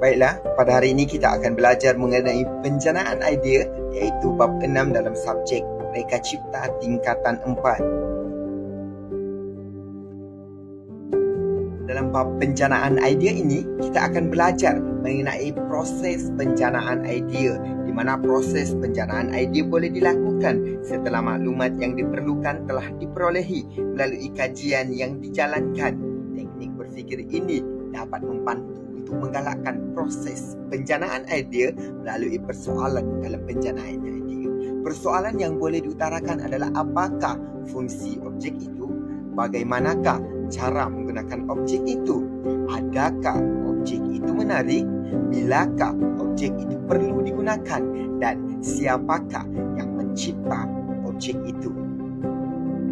Baiklah, pada hari ini kita akan belajar mengenai penjanaan idea, iaitu bab 6 dalam subjek Reka Cipta tingkatan 4. Dalam bab penjanaan idea ini, kita akan belajar mengenai proses penjanaan idea, di mana proses penjanaan idea boleh dilakukan setelah maklumat yang diperlukan telah diperolehi melalui kajian yang dijalankan. Teknik berfikir ini dapat membantu untuk menggalakkan proses penjanaan idea melalui persoalan dalam penjanaan idea. Persoalan yang boleh diutarakan adalah apakah fungsi objek itu, bagaimanakah cara menggunakan objek itu, adakah objek itu menarik, bilakah objek itu perlu digunakan, dan siapakah yang mencipta objek itu.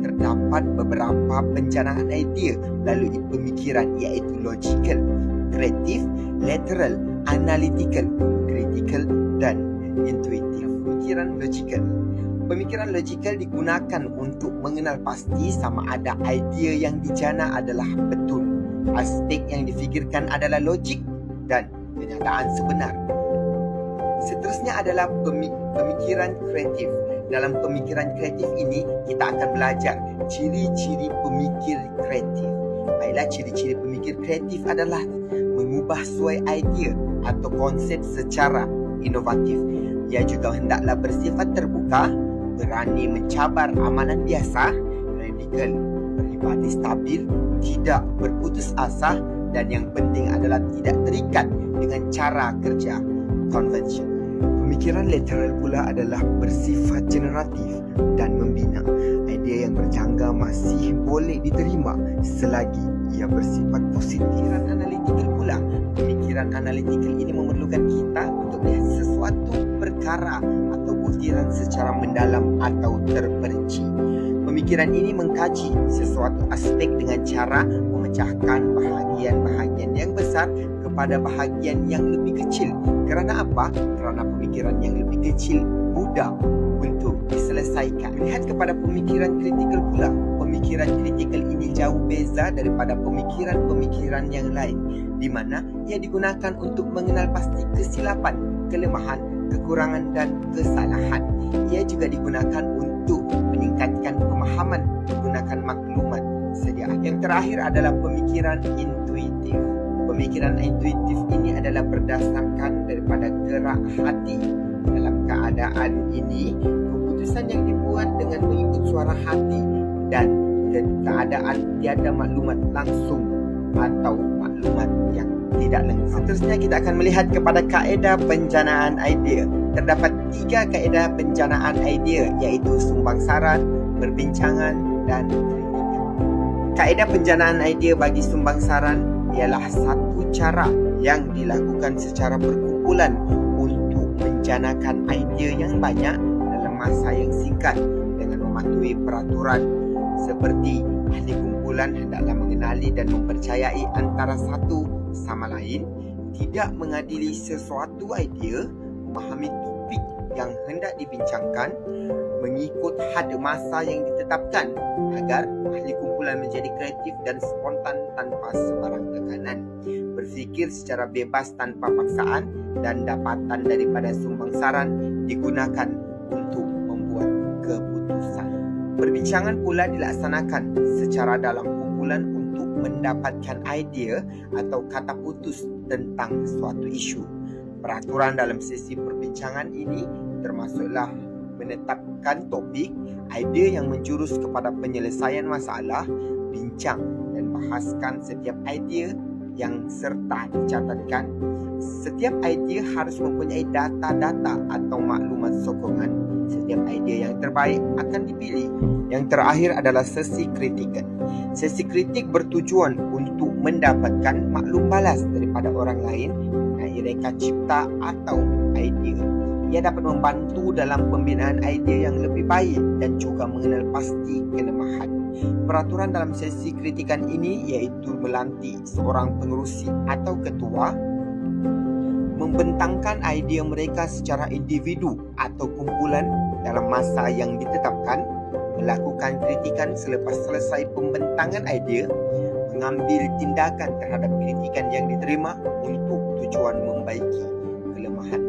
Terdapat beberapa penjanaan idea melalui pemikiran, iaitu logical, kreatif, lateral, analytical, critical, dan intuitif. Pemikiran logikal digunakan untuk mengenal pasti sama ada idea yang dijana adalah betul, aspek yang difikirkan adalah logik, dan kenyataan sebenar. Seterusnya adalah pemikiran kreatif. Dalam pemikiran kreatif ini, kita akan belajar ciri-ciri pemikir kreatif. Baiklah, ciri-ciri pemikir kreatif adalah mengubah suai idea atau konsep secara inovatif. Ia juga hendaklah bersifat terbuka, berani mencabar amalan biasa, radikal, berpribadi stabil, tidak berputus asa, dan yang penting adalah tidak terikat dengan cara kerja konvensional. Pemikiran lateral pula adalah bersifat generatif dan membina. Idea yang berjangka masih boleh diterima selagi ia bersifat positif. Pemikiran analitikal pula. Pemikiran analitikal ini memerlukan kita untuk melihat sesuatu perkara atau butiran secara mendalam atau terperinci. Pemikiran ini mengkaji sesuatu aspek dengan cara memecahkan bahagian-bahagian yang besar kepada bahagian yang lebih kecil. Kerana apa? Kerana pemikiran yang lebih kecil mudah untuk diselesaikan. Lihat kepada pemikiran kritikal pula. Pemikiran kritikal ini jauh beza daripada pemikiran-pemikiran yang lain, di mana ia digunakan untuk mengenal pasti kesilapan, kelemahan, kekurangan, dan kesalahan. Ia juga digunakan untuk meningkatkan pemahaman menggunakan maklumat sedia. Yang terakhir adalah pemikiran intuitif. Pemikiran intuitif ini adalah berdasarkan daripada gerak hati. Dalam keadaan ini, keputusan yang dibuat dengan mengikut suara hati dan keadaan tiada maklumat langsung atau maklumat yang tidak lengkap. Seterusnya kita akan melihat kepada kaedah penjanaan idea. Terdapat 3 kaedah penjanaan idea, iaitu sumbang saran, perbincangan, dan kritikan. Kaedah penjanaan idea bagi sumbang saran ialah satu cara yang dilakukan secara berkumpulan untuk menjanakan idea yang banyak dalam masa yang singkat dengan mematuhi peraturan seperti ahli kumpulan hendaklah mengenali dan mempercayai antara satu sama lain, tidak mengadili sesuatu idea, memahami topik yang hendak dibincangkan, mengikut had masa yang ditetapkan agar ahli kumpulan menjadi kreatif dan spontan tanpa sebarang tekanan, berfikir secara bebas tanpa paksaan, dan dapatan daripada sumbang saran digunakan untuk membuat keputusan. Perbincangan pula dilaksanakan secara dalam kumpulan untuk mendapatkan idea atau kata putus tentang suatu isu. Peraturan dalam sesi perbincangan ini termasuklah menetapkan topik, idea yang menjurus kepada penyelesaian masalah, bincang dan bahaskan setiap idea yang serta dicatatkan. Setiap idea harus mempunyai data-data atau maklumat sokongan. Setiap idea yang terbaik akan dipilih. Yang terakhir adalah sesi kritikan. Sesi kritik bertujuan untuk mendapatkan maklum balas daripada orang lain mengenai reka cipta atau idea. Ia dapat membantu dalam pembinaan idea yang lebih baik dan juga mengenal pasti kelemahan. Peraturan dalam sesi kritikan ini iaitu melantik seorang pengerusi atau ketua, membentangkan idea mereka secara individu atau kumpulan dalam masa yang ditetapkan, melakukan kritikan selepas selesai pembentangan idea, mengambil tindakan terhadap kritikan yang diterima untuk tujuan membaiki kelemahan